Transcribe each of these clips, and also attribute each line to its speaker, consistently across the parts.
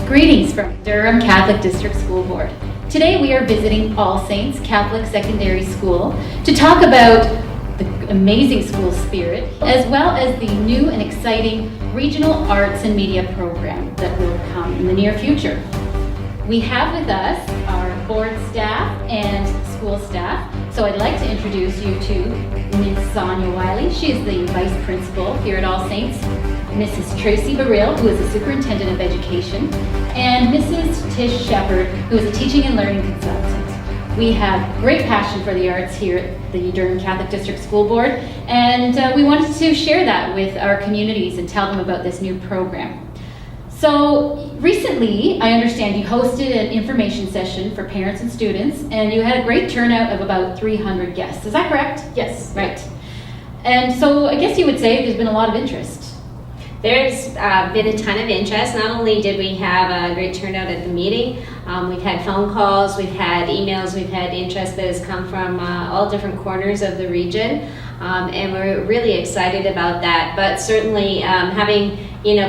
Speaker 1: Greetings from Durham Catholic District School Board. Today we are visiting All Saints Catholic Secondary School to talk about the amazing school spirit as well as the new and exciting Regional Arts and Media program that will come in the near future. We have with us our board staff and school staff. So I'd like to introduce you to Ms. Sonia Wiley. She is the Vice Principal here at All Saints. Mrs. Tracy Burrell, who is the Superintendent of Education, and Mrs. Tish Shepard, who is a Teaching and Learning Consultant. We have great passion for the arts here at the Durham Catholic District School Board, and we wanted to share that with our communities and tell them about this new program. So recently, I understand you hosted an information session for parents and students, and you had a great turnout of about 300 guests. Is that correct?
Speaker 2: Yes.
Speaker 1: Right. And so I guess you would say there's been a lot of interest.
Speaker 2: There's been a ton of interest. Not only did we have a great turnout at the meeting, we've had phone calls, we've had emails, we've had interest that has come from all different corners of the region, and we're really excited about that. But certainly having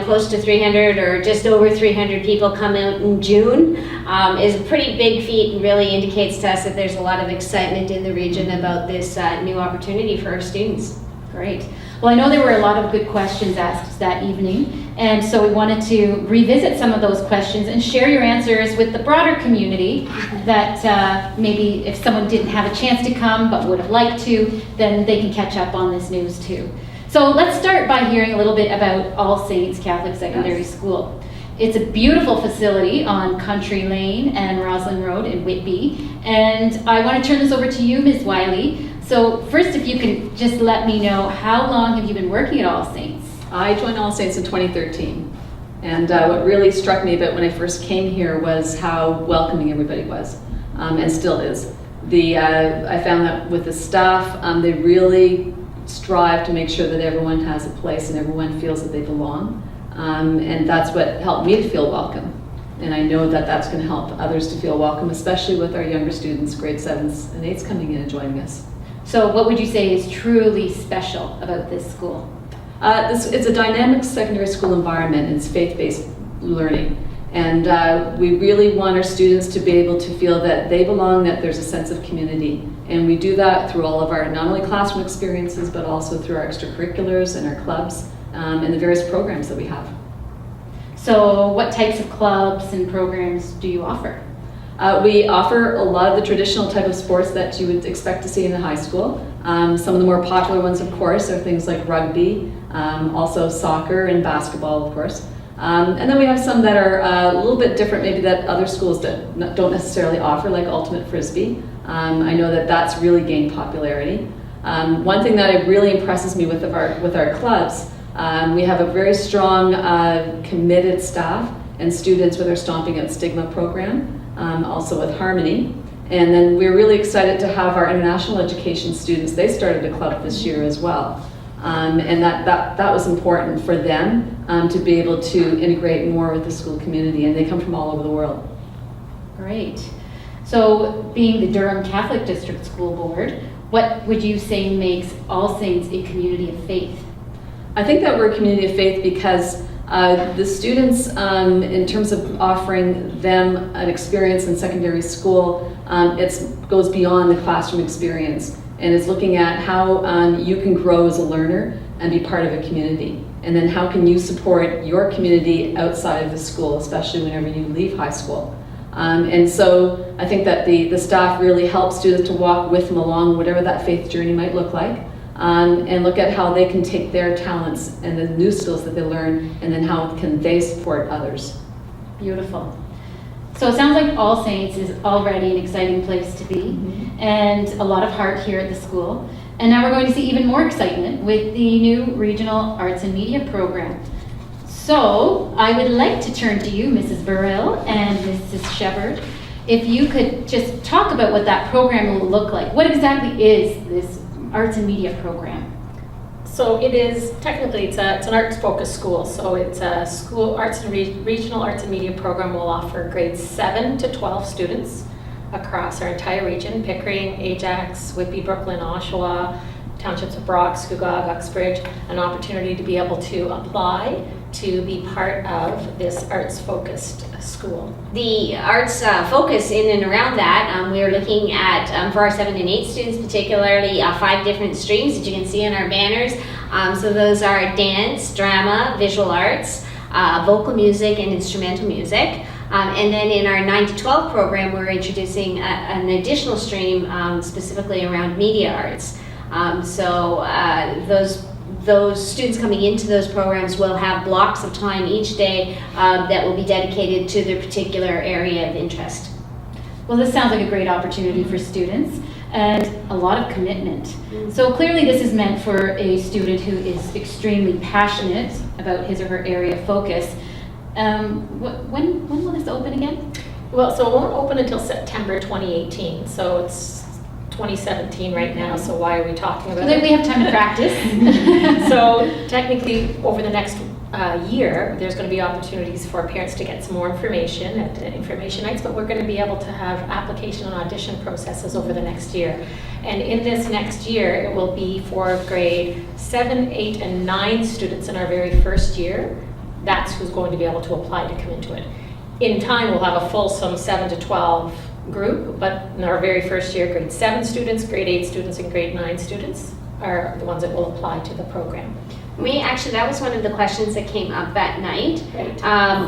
Speaker 2: close to 300 or just over 300 people come out in June is a pretty big feat and really indicates to us that there's a lot of excitement in the region about this new opportunity for our students.
Speaker 1: Great. Well, I know there were a lot of good questions asked that evening, and so we wanted to revisit some of those questions and share your answers with the broader community that maybe if someone didn't have a chance to come but would have liked to, then they can catch up on this news too. So let's start by hearing a little bit about All Saints Catholic Secondary School. It's a beautiful facility on Country Lane and Roslyn Road in Whitby, and I want to turn this over to you, Ms. Wiley. So first, if you can just let me know, how long have you been working at All Saints?
Speaker 3: I joined All Saints in 2013, and what really struck me a bit when I first came here was how welcoming everybody was, and still is. I found that with the staff, they really strive to make sure that everyone has a place and everyone feels that they belong, and that's what helped me to feel welcome. And I know that that's going to help others to feel welcome, especially with our younger students, grade 7s and 8s coming in and joining us.
Speaker 1: So what would you say is truly special about this school?
Speaker 3: It's a dynamic secondary school environment, and it's faith-based learning. And we really want our students to be able to feel that they belong, that there's a sense of community. And we do that through all of our not only classroom experiences, but also through our extracurriculars and our clubs and the various programs that we have.
Speaker 1: So what types of clubs and programs do you offer?
Speaker 3: We offer a lot of the traditional type of sports that you would expect to see in a high school. Some of the more popular ones, of course, are things like rugby, also soccer and basketball, of course. And then we have some that are a little bit different, maybe that other schools don't necessarily offer, like ultimate frisbee. I know that that's really gained popularity. One thing that really impresses me with our clubs, we have a very strong, committed staff and students with our Stomping Out Stigma program. Also with Harmony. And then we're really excited to have our international education students. They started a club this year as well. And that was important for them to be able to integrate more with the school community, and they come from all over the world.
Speaker 1: Great. So being the Durham Catholic District School Board, what would you say makes All Saints a community of faith?
Speaker 3: I think that we're a community of faith because the students, in terms of offering them an experience in secondary school, it goes beyond the classroom experience, and it's looking at how you can grow as a learner and be part of a community, and then how can you support your community outside of the school, especially whenever you leave high school. And so I think that the staff really help students to walk with them along whatever that faith journey might look like. And look at how they can take their talents and the new skills that they learn, and then how can they support others.
Speaker 1: Beautiful. So it sounds like All Saints is already an exciting place to be, and a lot of heart here at the school. And now we're going to see even more excitement with the new Regional Arts and Media program. So I would like to turn to you, Mrs. Burrell and Mrs. Shepard. If you could just talk about what that program will look like. What exactly is this Arts and Media program?
Speaker 4: So it is, technically it's an arts-focused school, so it's a school regional arts and media program. Will offer grades 7 to 12 students across our entire region, Pickering, Ajax, Whitby, Brooklyn, Oshawa, townships of Brock, Scugog, Uxbridge, an opportunity to be able to apply to be part of this arts-focused school?
Speaker 2: The arts focus in and around that, we are looking at, for our 7 and 8 students particularly, 5 different streams that you can see on our banners. So those are dance, drama, visual arts, vocal music, and instrumental music. And then in our 9 to 12 program, we're introducing an additional stream specifically around media arts. So those students coming into those programs will have blocks of time each day that will be dedicated to their particular area of interest.
Speaker 1: Well, this sounds like a great opportunity for students and a lot of commitment. So clearly this is meant for a student who is extremely passionate about his or her area of focus. When will this open again?
Speaker 4: Well, so it won't open until September 2018, so it's 2017 right now, so why are we talking about
Speaker 1: So then
Speaker 4: it?
Speaker 1: we have time to practice.
Speaker 4: So technically, over the next year, there's going to be opportunities for parents to get some more information at information nights, but we're going to be able to have application and audition processes over the next year. And in this next year, it will be for grade 7, 8, and 9 students in our very first year. That's who's going to be able to apply to come into it. In time, we'll have a fulsome 7 to 12 group, but in our very first year, grade 7 students, grade 8 students, and grade 9 students are the ones that will apply to the program.
Speaker 2: That was one of the questions that came up that night.
Speaker 4: Right.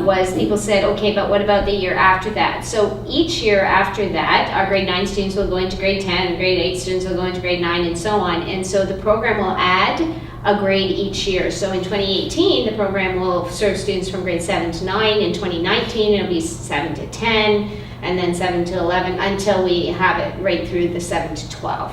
Speaker 2: Was people said, okay, but what about the year after that? So each year after that, our grade 9 students will go into grade 10, and grade 8 students will go into grade 9, and so on. And so the program will add a grade each year. So in 2018, the program will serve students from grade 7 to 9. In 2019, it'll be 7 to 10, and then 7 to 11, until we have it right through the 7 to 12.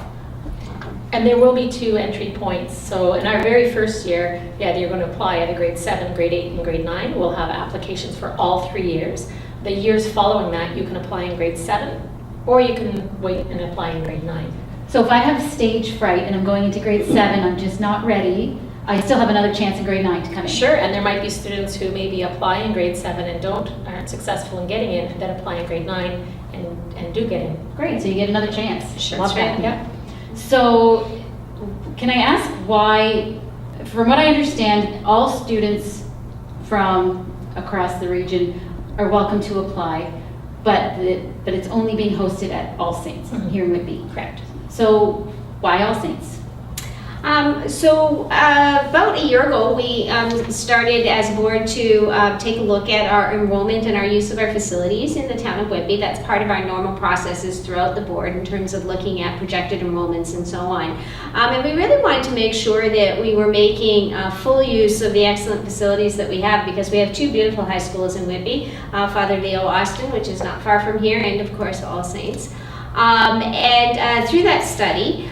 Speaker 4: And there will be 2 entry points. So in our very first year, you're going to apply at a grade 7, grade 8, and grade 9. We'll have applications for all 3 years. The years following that, you can apply in grade 7, or you can wait and apply in grade 9.
Speaker 1: So if I have stage fright and I'm going into grade 7, I'm just not ready, I still have another chance in grade 9 to come in.
Speaker 4: Sure, and there might be students who maybe apply in grade 7 and aren't successful in getting in, and then apply in grade 9 and do get in.
Speaker 1: Great, so you get another chance.
Speaker 2: Sure,
Speaker 1: Love
Speaker 2: that's
Speaker 1: that.
Speaker 2: right.
Speaker 4: Yeah.
Speaker 1: So can I ask why, from what I understand, all students from across the region are welcome to apply, but it's only being hosted at All Saints here in Whitby.
Speaker 4: Correct.
Speaker 1: So why All Saints?
Speaker 2: About a year ago, we started as a board to take a look at our enrollment and our use of our facilities in the town of Whitby. That's part of our normal processes throughout the board in terms of looking at projected enrollments and so on. And we really wanted to make sure that we were making full use of the excellent facilities that we have, because we have 2 beautiful high schools in Whitby, Father Leo Austin, which is not far from here, and of course All Saints. Through that study,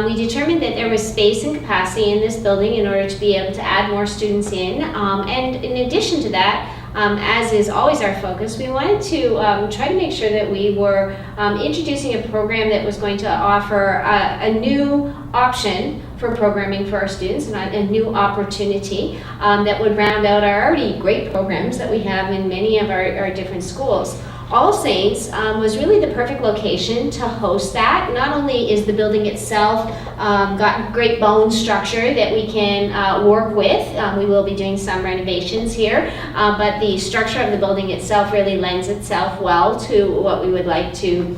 Speaker 2: we determined that there was space and capacity in this building in order to be able to add more students in. And in addition to that, as is always our focus, we wanted to try to make sure that we were introducing a program that was going to offer a new option for programming for our students, and a new opportunity that would round out our already great programs that we have in many of our different schools. All Saints was really the perfect location to host that. Not only is the building itself got great bone structure that we can work with, we will be doing some renovations here, but the structure of the building itself really lends itself well to what we would like to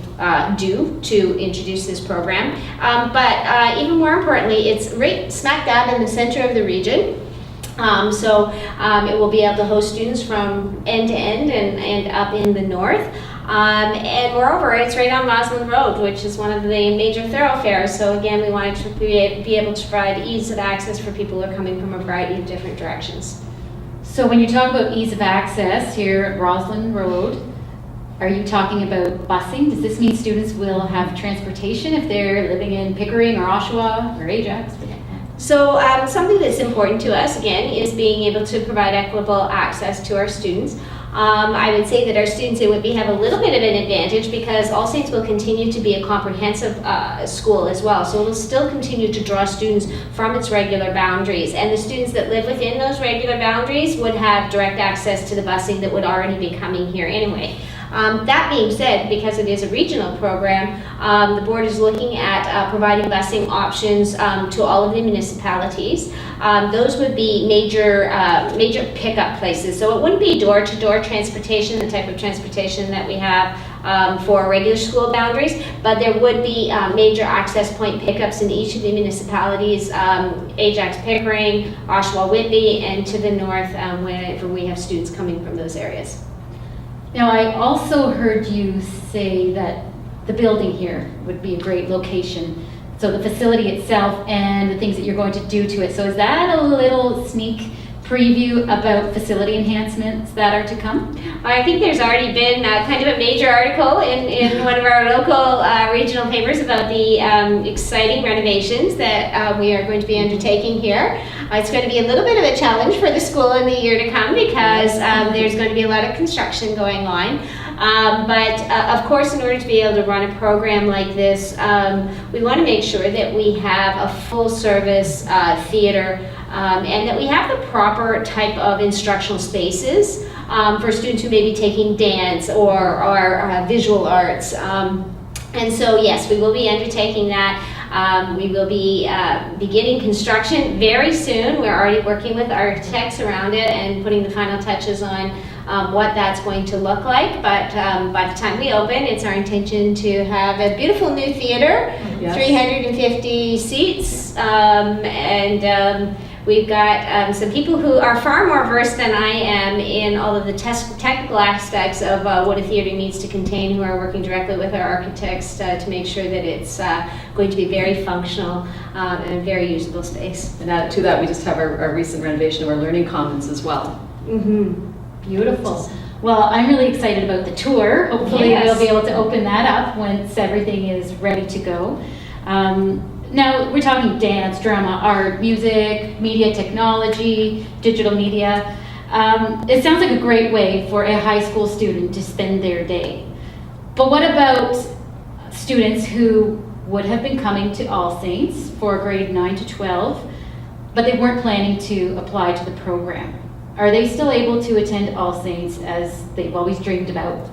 Speaker 2: do to introduce this program. But even more importantly, it's right smack dab in the center of the region. It will be able to host students from end to end and up in the north. And moreover, it's right on Roslyn Road, which is one of the major thoroughfares. So again, we wanted to be able to provide ease of access for people who are coming from a variety of different directions.
Speaker 1: So when you talk about ease of access here at Roslyn Road, are you talking about busing? Does this mean students will have transportation if they're living in Pickering or Oshawa or Ajax?
Speaker 2: So something that's important to us, again, is being able to provide equitable access to our students. I would say that our students in Whitby have a little bit of an advantage because All Saints will continue to be a comprehensive school as well. So it will still continue to draw students from its regular boundaries. And the students that live within those regular boundaries would have direct access to the busing that would already be coming here anyway. That being said, because it is a regional program, the board is looking at providing busing options to all of the municipalities. Those would be major pickup places. So it wouldn't be door-to-door transportation, the type of transportation that we have for regular school boundaries, but there would be major access point pickups in each of the municipalities, Ajax, Pickering, Oshawa, Whitby, and to the north whenever we have students coming from those areas.
Speaker 1: Now, I also heard you say that the building here would be a great location. So the facility itself and the things that you're going to do to it. So is that a little sneak preview about facility enhancements that are to come?
Speaker 2: I think there's already been kind of a major article in one of our local regional papers about the exciting renovations that we are going to be undertaking here. It's going to be a little bit of a challenge for the school in the year to come because there's going to be a lot of construction going on. But of course, in order to be able to run a program like this, we want to make sure that we have a full service theater and that we have the proper type of instructional spaces for students who may be taking dance or visual arts. And so yes, we will be undertaking that. We will be beginning construction very soon. We're already working with architects around it and putting the final touches on what that's going to look like. But by the time we open, it's our intention to have a beautiful new theater, yes. 350 seats, and we've got some people who are far more versed than I am in all of the technical aspects of what a theater needs to contain, who are working directly with our architects to make sure that it's going to be very functional and a very usable space.
Speaker 3: And to that, we just have our recent renovation of our learning commons as well.
Speaker 1: Mm-hmm. Beautiful. Well, I'm really excited about the tour. Hopefully
Speaker 2: yes.
Speaker 1: We'll be able to open that up once everything is ready to go. Now, we're talking dance, drama, art, music, media technology, digital media. It sounds like a great way for a high school student to spend their day. But what about students who would have been coming to All Saints for grade 9 to 12, but they weren't planning to apply to the program? Are they still able to attend All Saints as they've always dreamed about?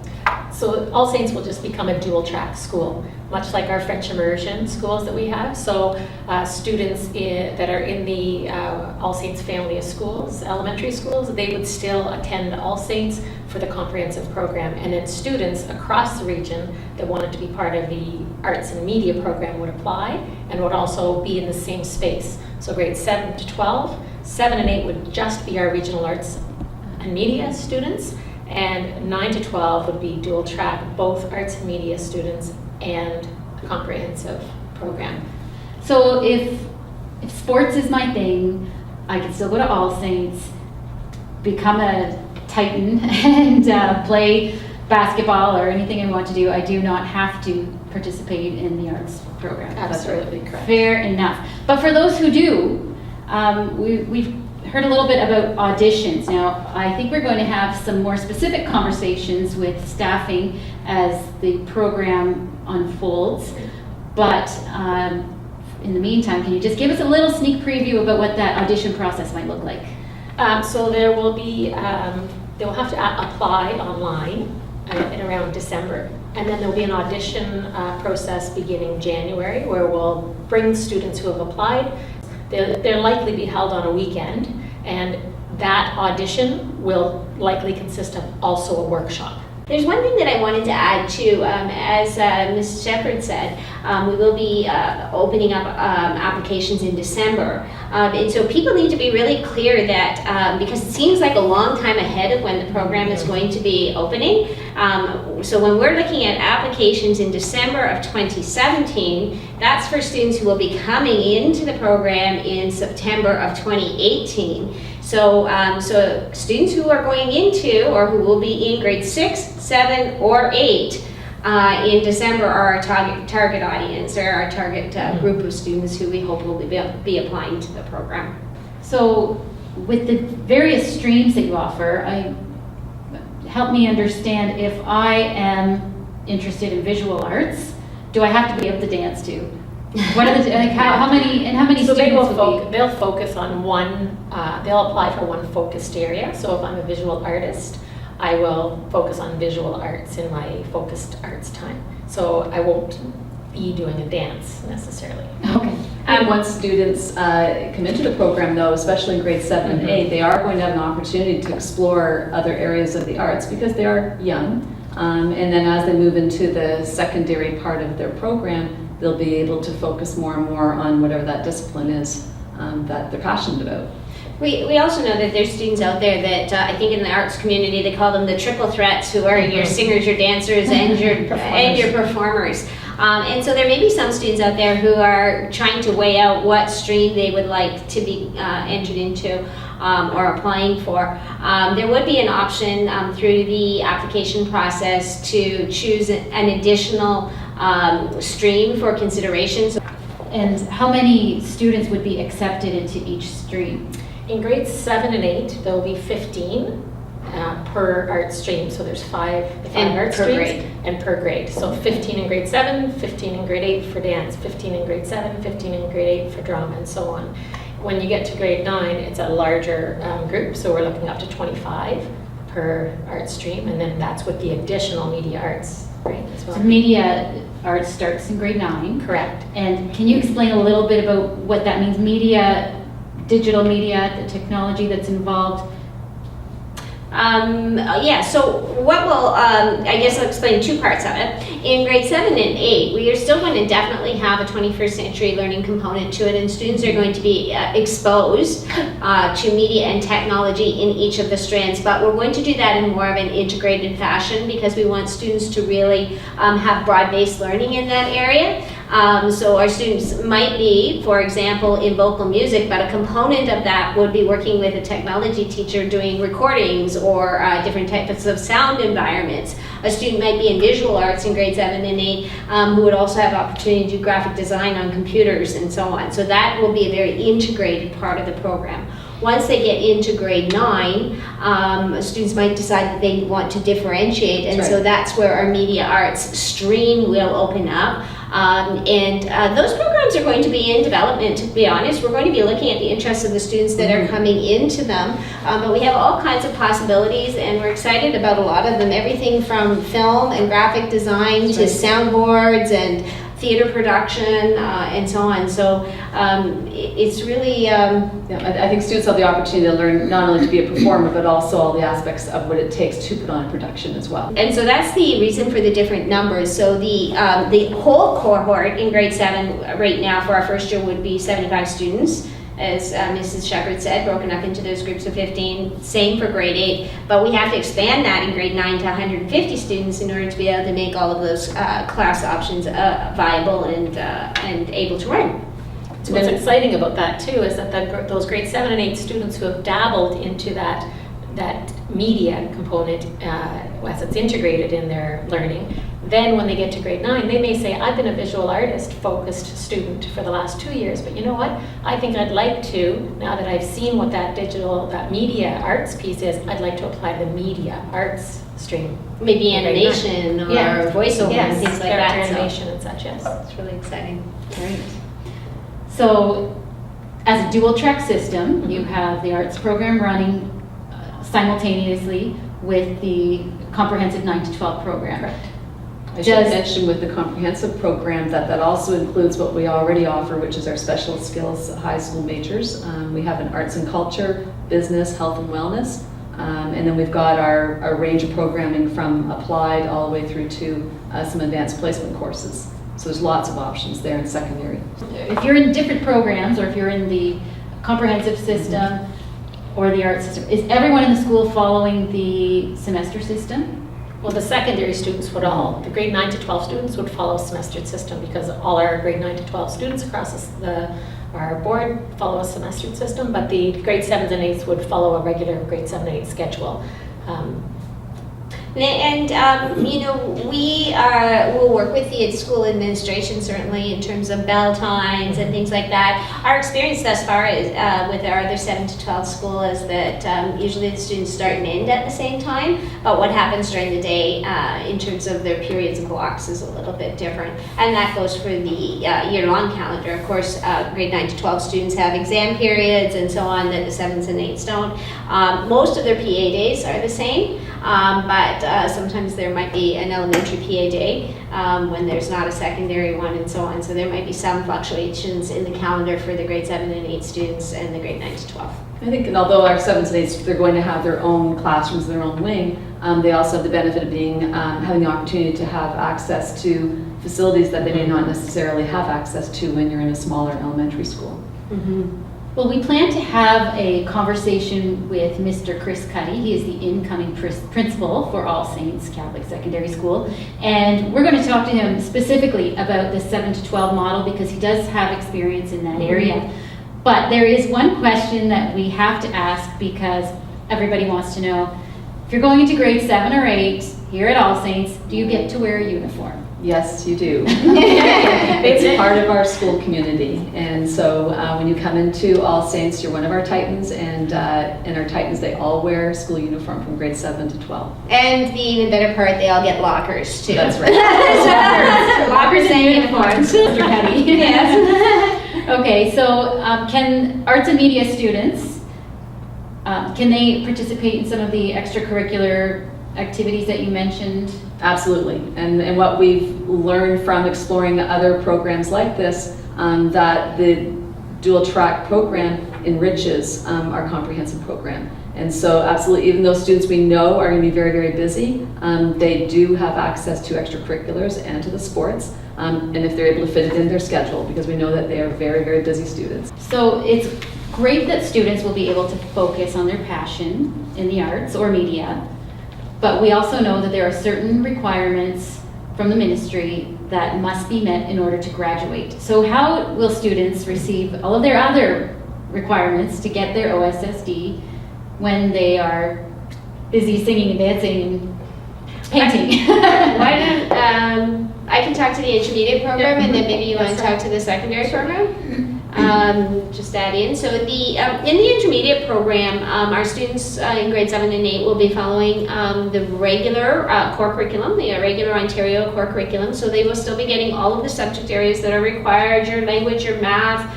Speaker 4: So All Saints will just become a dual track school, much like our French immersion schools that we have. So students that are in the All Saints family of schools, elementary schools, they would still attend All Saints for the comprehensive program. And then students across the region that wanted to be part of the arts and media program would apply and would also be in the same space. So grades 7 to 12, 7 and 8 would just be our regional arts and media students. And 9 to 12 would be dual track, both arts and media students and a comprehensive program.
Speaker 1: So if sports is my thing, I can still go to All Saints, become a Titan, and play basketball or anything I want to do. I do not have to participate in the arts program.
Speaker 4: Absolutely correct.
Speaker 1: Fair enough. But for those who do, we've heard a little bit about auditions. Now, I think we're going to have some more specific conversations with staffing as the program unfolds. But in the meantime, can you just give us a little sneak preview about what that audition process might look like?
Speaker 4: So there will be, they'll have to apply online in around December. And then there'll be an audition process beginning January where we'll bring students who have applied. They'll likely be held on a weekend, and that audition will likely consist of also a workshop.
Speaker 2: There's one thing that I wanted to add too. As Ms. Shepherd said, we will be opening up applications in December. And so people need to be really clear that, because it seems like a long time ahead of when the program is going to be opening. So when we're looking at applications in December of 2017, that's for students who will be coming into the program in September of 2018. So, so students who are going into or who will be in grade 6, 7, or 8 in December are our target audience, or our target group of students who we hope will be applying to the program.
Speaker 1: So with the various streams that you offer, help me understand, if I am interested in visual arts, do I have to be able to dance too? What are the, like how many
Speaker 4: So
Speaker 1: students will
Speaker 4: they'll focus on one, they'll apply for one focused area. So if I'm a visual artist, I will focus on visual arts in my focused arts time. So I won't be doing a dance necessarily.
Speaker 1: Okay.
Speaker 3: And once students come into the program, though, especially in grades 7 and 8, they are going to have an opportunity to explore other areas of the arts because they are young. And then as they move into the secondary part of their program, they'll be able to focus more and more on whatever that discipline is that they're passionate about.
Speaker 2: We also know that there's students out there that I think in the arts community they call them the triple threats, who are your singers, your dancers, and your performers. And so there may be some students out there who are trying to weigh out what stream they would like to be entered into or applying for. There would be an option through the application process to choose an additional stream for consideration.
Speaker 1: And how many students would be accepted into each stream?
Speaker 4: In grades 7 and 8, there will be 15 per art stream. So there's five art
Speaker 2: per
Speaker 4: streams
Speaker 2: grade.
Speaker 4: And per grade. So 15 in grade 7, 15 in grade 8 for dance, 15 in grade 7, 15 in grade 8 for drama, and so on. When you get to grade 9, it's a larger group. So we're looking up to 25 per art stream, and then that's with the additional media arts, right, as well.
Speaker 1: So media arts starts in grade 9.
Speaker 4: Correct.
Speaker 1: And can you explain a little bit about what that means? Media, digital media, the technology that's involved?
Speaker 2: Yeah, so what will, I guess I'll explain two parts of it. In grade 7 and 8, we are still going to definitely have a 21st century learning component to it, and students are going to be exposed to media and technology in each of the strands, but we're going to do that in more of an integrated fashion because we want students to really have broad-based learning in that area. So our students might be, for example, in vocal music, but a component of that would be working with a technology teacher doing recordings or different types of sound environments. A student might be in visual arts in grade 7 and 8 who would also have opportunity to do graphic design on computers and so on. So that will be a very integrated part of the program. Once they get into grade 9, students might decide that they want to differentiate, and so that's where our media arts stream will open up. Those programs are going to be in development, to be honest. We're going to be looking at the interests of the students that are coming into them, but we have all kinds of possibilities, and we're excited about a lot of them. Everything from film and graphic design to soundboards and theater production and so on. So it's really...
Speaker 3: Yeah, I think students have the opportunity to learn not only to be a performer, but also all the aspects of what it takes to put on a production as well.
Speaker 2: And so that's the reason for the different numbers. So the whole cohort in grade 7 right now for our first year would be 75 students, as Mrs. Shepherd said, broken up into those groups of 15, same for grade 8, but we have to expand that in grade 9 to 150 students in order to be able to make all of those class options viable and able to run.
Speaker 4: So what's exciting about that too is that those grade 7 and 8 students who have dabbled into that media component as it's integrated in their learning, then when they get to grade 9, they may say, I've been a visual artist focused student for the last 2 years, but you know what? I think I'd like to, now that I've seen what that media arts piece is, I'd like to apply the media arts stream.
Speaker 2: Maybe animation or voiceover and things like that.
Speaker 4: Animation and such, yes.
Speaker 2: It's really exciting.
Speaker 1: Great. So, as a dual track system, you have the arts program running simultaneously with the comprehensive 9 to 12 program.
Speaker 4: Correct.
Speaker 3: I should mention with the comprehensive program that also includes what we already offer, which is our special skills high school majors. We have an arts and culture, business, health and wellness, and then we've got our range of programming from applied all the way through to some advanced placement courses. So there's lots of options there in secondary.
Speaker 1: If you're in different programs, or if you're in the comprehensive system or the arts system, is everyone in the school following the semester system?
Speaker 4: Well, the secondary students would all, the grade 9 to 12 students would follow a semestered system because all our grade 9 to 12 students across our board follow a semestered system, but the grade 7s and 8s would follow a regular grade 7 and 8 schedule.
Speaker 2: You know, we will work with the school administration certainly in terms of bell times and things like that. Our experience thus far is with our other 7 to 12 school is that usually the students start and end at the same time, but what happens during the day in terms of their periods and blocks is a little bit different. And that goes for the year-long calendar. Of course, grade 9 to 12 students have exam periods and so on that the 7s and 8s don't. Most of their PA days are the same. but sometimes there might be an elementary PA day when there's not a secondary one and so on. So there might be some fluctuations in the calendar for the grade 7 and 8 students and the grade 9 to 12.
Speaker 3: I think, and although our 7s and 8s, they're going to have their own classrooms, their own wing, they also have the benefit of being having the opportunity to have access to facilities that they may not necessarily have access to when you're in a smaller elementary school.
Speaker 1: Well, we plan to have a conversation with Mr. Chris Cuddy. He is the incoming principal for All Saints Catholic Secondary School. And we're going to talk to him specifically about the 7 to 12 model because he does have experience in that area. But there is one question that we have to ask because everybody wants to know, if you're going into grade 7 or 8 here at All Saints, do you get to wear a uniform?
Speaker 3: Yes, you do. It's part of our school community. And so when you come into All Saints, you're one of our Titans, and our Titans, they all wear school uniform from grade 7 to 12.
Speaker 2: And the even better part, they all get lockers too.
Speaker 3: That's right.
Speaker 2: Lockers and uniforms.
Speaker 1: Mr. Cuddy.
Speaker 2: Yes.
Speaker 1: Okay, so can arts and media students, can they participate in some of the extracurricular activities that you mentioned?
Speaker 3: Absolutely. And what we've learned from exploring other programs like this, that the dual track program enriches our comprehensive program. And so absolutely, even those students we know are going to be very, very busy, they do have access to extracurriculars and to the sports. And if they're able to fit it in their schedule, because we know that they are very, very busy students.
Speaker 1: So it's great that students will be able to focus on their passion in the arts or media, but we also know that there are certain requirements from the ministry that must be met in order to graduate. So how will students receive all of their other requirements to get their OSSD when they are busy singing and dancing and painting?
Speaker 2: Why don't I can talk to the intermediate program, and then maybe you want to talk to the secondary program. Just add in. So in the intermediate program, our students in grade 7 and 8 will be following the regular core curriculum, the regular Ontario core curriculum. So they will still be getting all of the subject areas that are required: your language, your math,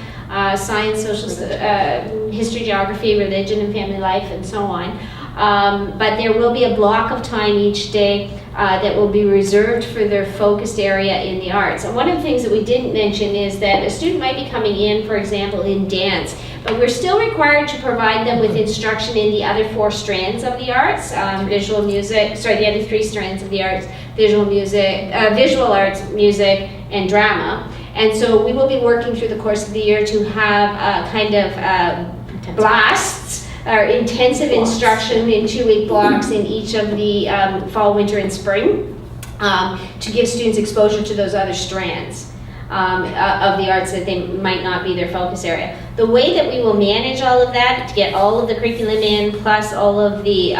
Speaker 2: science, social, history, geography, religion, and family life, and so on. But there will be a block of time each day that will be reserved for their focused area in the arts. And one of the things that we didn't mention is that a student might be coming in, for example, in dance, but we're still required to provide them with instruction in the other 4 strands of the arts, visual music, the other 3 strands of the arts, visual music, visual arts, music, and drama. And so we will be working through the course of the year to have kind of blasts, or intensive instruction in 2-week blocks in each of the fall, winter, and spring to give students exposure to those other strands of the arts that they might not be their focus area. The way that we will manage all of that, to get all of the curriculum in, plus all of the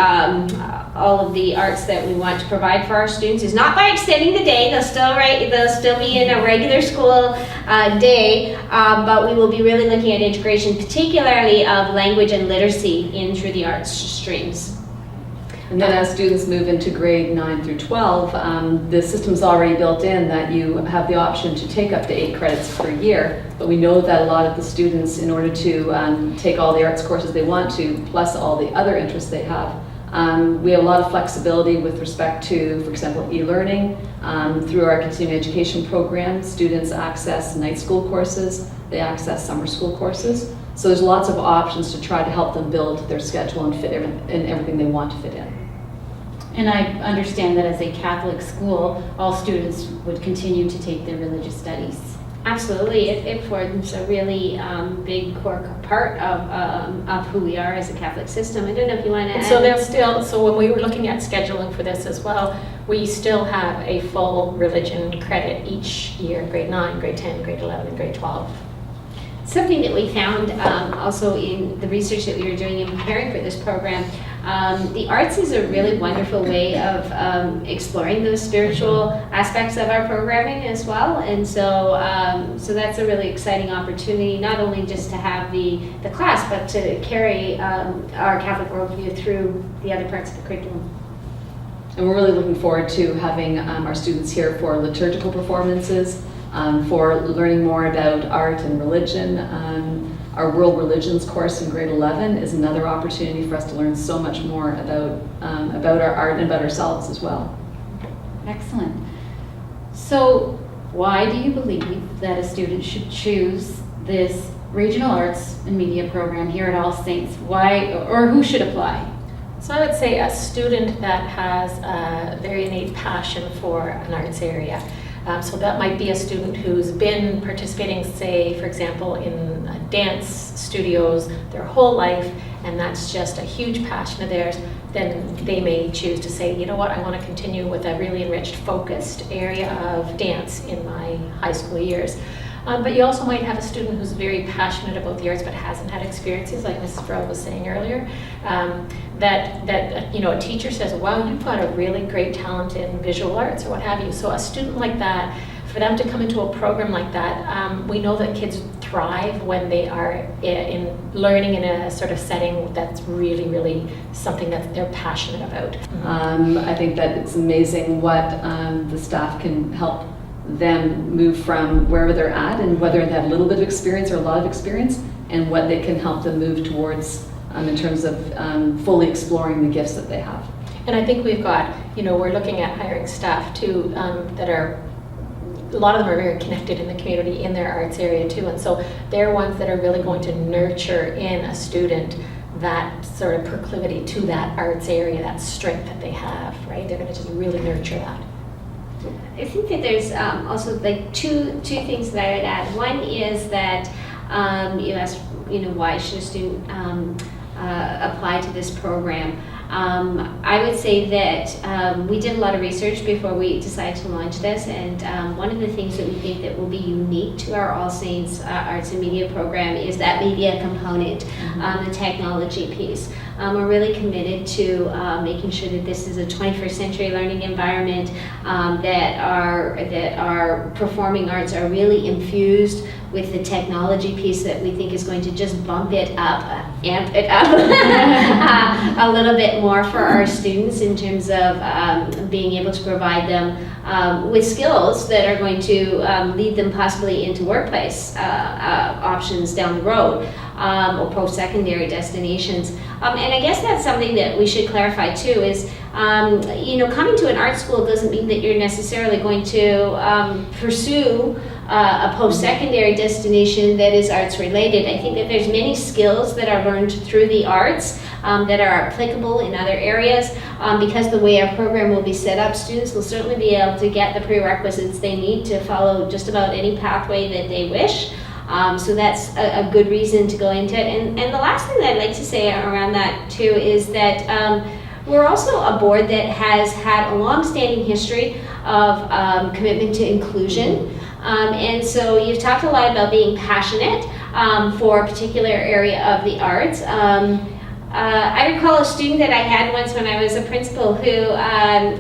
Speaker 2: arts that we want to provide for our students, is not by extending the day. They'll still be in a regular school day, but we will be really looking at integration, particularly of language and literacy in through the arts streams.
Speaker 3: And then as students move into grade 9 through 12, the system's already built in that you have the option to take up to 8 credits per year. But we know that a lot of the students, in order to take all the arts courses they want to, plus all the other interests they have, we have a lot of flexibility with respect to, for example, e-learning. Through our continuing education program, students access night school courses, they access summer school courses. So there's lots of options to try to help them build their schedule and fit in everything they want to fit in.
Speaker 1: And I understand that as a Catholic school, all students would continue to take their religious studies.
Speaker 2: Absolutely, it forms a really big core part of who we are as a Catholic system. I don't know if you want to add.
Speaker 4: So when we were looking at scheduling for this as well, we still have a full religion credit each year, grade 9, grade 10, grade 11, and grade 12.
Speaker 2: Something that we found also in the research that we were doing in preparing for this program, the arts is a really wonderful way of exploring those spiritual aspects of our programming as well. And so that's a really exciting opportunity, not only just to have the class, but to carry our Catholic worldview through the other parts of the curriculum.
Speaker 3: And we're really looking forward to having our students here for liturgical performances, for learning more about art and religion. Our World Religions course in grade 11 is another opportunity for us to learn so much more about our art and about ourselves as well.
Speaker 1: Excellent. So why do you believe that a student should choose this Regional Arts and Media program here at All Saints? Why, or who should apply?
Speaker 4: So I would say a student that has a very innate passion for an arts area. So that might be a student who's been participating, say, for example, in dance studios their whole life, and that's just a huge passion of theirs. Then they may choose to say, you know what, I want to continue with a really enriched, focused area of dance in my high school years. But you also might have a student who's very passionate about the arts but hasn't had experiences, like Mrs. Farrell was saying earlier, that a teacher says, wow, you've got a really great talent in visual arts or what have you. So a student like that, for them to come into a program like that, we know that kids thrive when they are in learning in a sort of setting that's really, really something that they're passionate about.
Speaker 3: I think that it's amazing what the staff can help them move from wherever they're at, and whether they have a little bit of experience or a lot of experience, and what they can help them move towards in terms of fully exploring the gifts that they have.
Speaker 4: And I think we've got, we're looking at hiring staff too that are, a lot of them are very connected in the community in their arts area too, and so they're ones that are really going to nurture in a student that sort of proclivity to that arts area, that strength that they have, right? They're going to just really nurture that.
Speaker 2: I think that there's also like two things that I would add. One is that you asked, why should a student apply to this program? I would say that we did a lot of research before we decided to launch this, and one of the things that we think that will be unique to our All Saints Arts and Media program is that media component, the technology piece. We're really committed to making sure that this is a 21st century learning environment, that our performing arts are really infused with the technology piece that we think is going to just bump it up, amp it up a little bit more for our students in terms of being able to provide them with skills that are going to lead them possibly into workplace options down the road, or post-secondary destinations. And I guess that's something that we should clarify too is, coming to an art school doesn't mean that you're necessarily going to pursue a post-secondary destination that is arts related. I think that there's many skills that are learned through the arts that are applicable in other areas. Because the way our program will be set up, students will certainly be able to get the prerequisites they need to follow just about any pathway that they wish. So that's a good reason to go into it. And the last thing that I'd like to say around that too is that we're also a board that has had a long-standing history of commitment to inclusion. And so you've talked a lot about being passionate for a particular area of the arts. I recall a student that I had once when I was a principal who had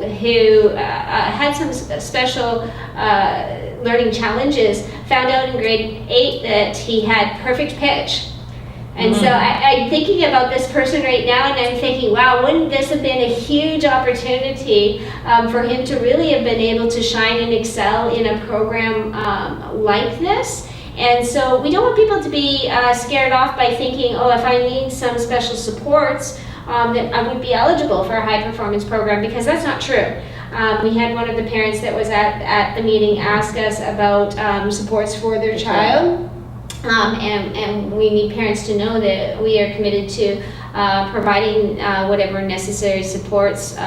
Speaker 2: some special learning challenges, found out in grade 8 that he had perfect pitch. And so I'm thinking about this person right now, and I'm thinking, wow, wouldn't this have been a huge opportunity for him to really have been able to shine and excel in a program like this? And so we don't want people to be scared off by thinking, oh, if I need some special supports, that I would be eligible for a high performance program, because that's not true. We had one of the parents that was at the meeting ask us about supports for their child. And we need parents to know that we are committed to providing whatever necessary supports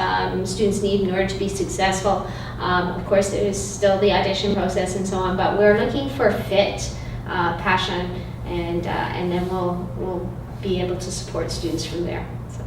Speaker 2: students need in order to be successful. Of course, there is still the audition process and so on, but we're looking for fit, passion, and then we'll be able to support students from there. So.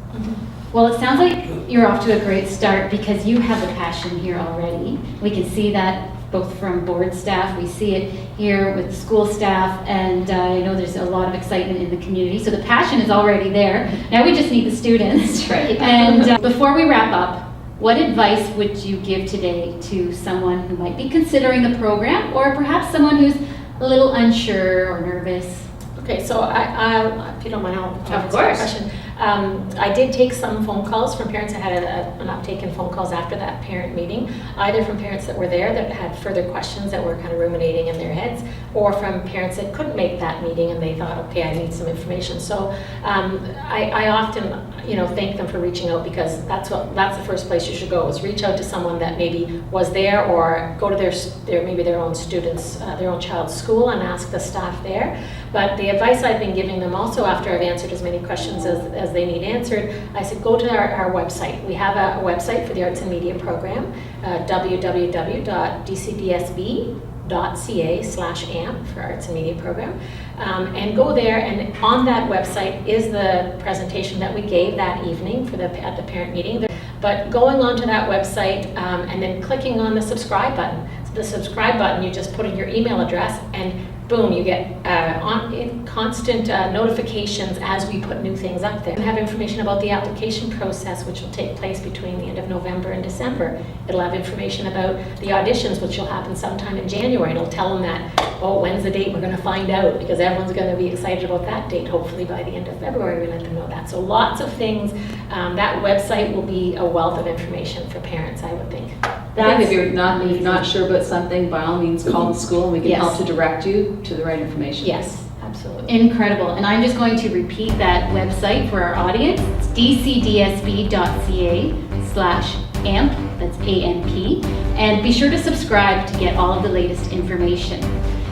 Speaker 1: Well, it sounds like you're off to a great start because you have the passion here already. We can see that both from board staff, we see it here with school staff, and I know there's a lot of excitement in the community. So the passion is already there. Now we just need the students.
Speaker 2: That's right.
Speaker 1: And before we wrap up, what advice would you give today to someone who might be considering the program, or perhaps someone who's a little unsure or nervous?
Speaker 4: Okay, so I if you don't mind, I'll
Speaker 2: Of
Speaker 4: answer that
Speaker 2: course.
Speaker 4: question. I did take some phone calls from parents. I had an uptake in phone calls after that parent meeting, either from parents that were there that had further questions that were kind of ruminating in their heads, or from parents that couldn't make that meeting and they thought, okay, I need some information. So I often, thank them for reaching out, because that's the first place you should go, is reach out to someone that maybe was there, or go to their own students, their own child's school, and ask the staff there. But the advice I've been giving them also, after I've answered as many questions as they need answered, I said, go to our website. We have a website for the Arts and Media program, www.dcdsb.ca/AMP for Arts and Media program. And go there, and on that website is the presentation that we gave that evening at the parent meeting. But going onto that website and then clicking on the subscribe button. So the subscribe button, you just put in your email address, and boom, you get constant notifications as we put new things up there. We have information about the application process, which will take place between the end of November and December. It'll have information about the auditions, which will happen sometime in January. It'll tell them that, oh, when's the date? We're going to find out, because everyone's going to be excited about that date. Hopefully by the end of February, we let them know that. So lots of things. That website will be a wealth of information for parents, I would think.
Speaker 3: If you're not sure about something, by all means call the school and we can help to direct you to the right information.
Speaker 4: Yes, absolutely.
Speaker 1: Incredible. And I'm just going to repeat that website for our audience. It's dcdsb.ca/AMP, that's AMP. And be sure to subscribe to get all of the latest information.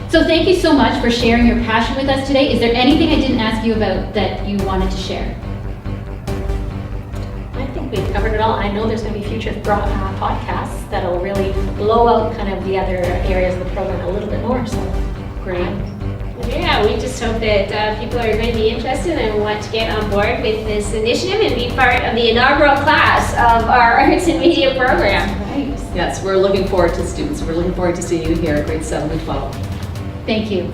Speaker 1: So thank you so much for sharing your passion with us today. Is there anything I didn't ask you about that you wanted to share?
Speaker 4: I think we've covered it all. I know there's going to be future podcasts that'll really blow out kind of the other areas of the program a little bit more. So
Speaker 1: Great.
Speaker 2: Yeah, we just hope that people are going to be interested and want to get on board with this initiative and be part of the inaugural class of our Arts and Media program.
Speaker 1: Right.
Speaker 3: Yes, we're looking forward to students. We're looking forward to seeing you here at grades 7 to 12.
Speaker 1: Thank you.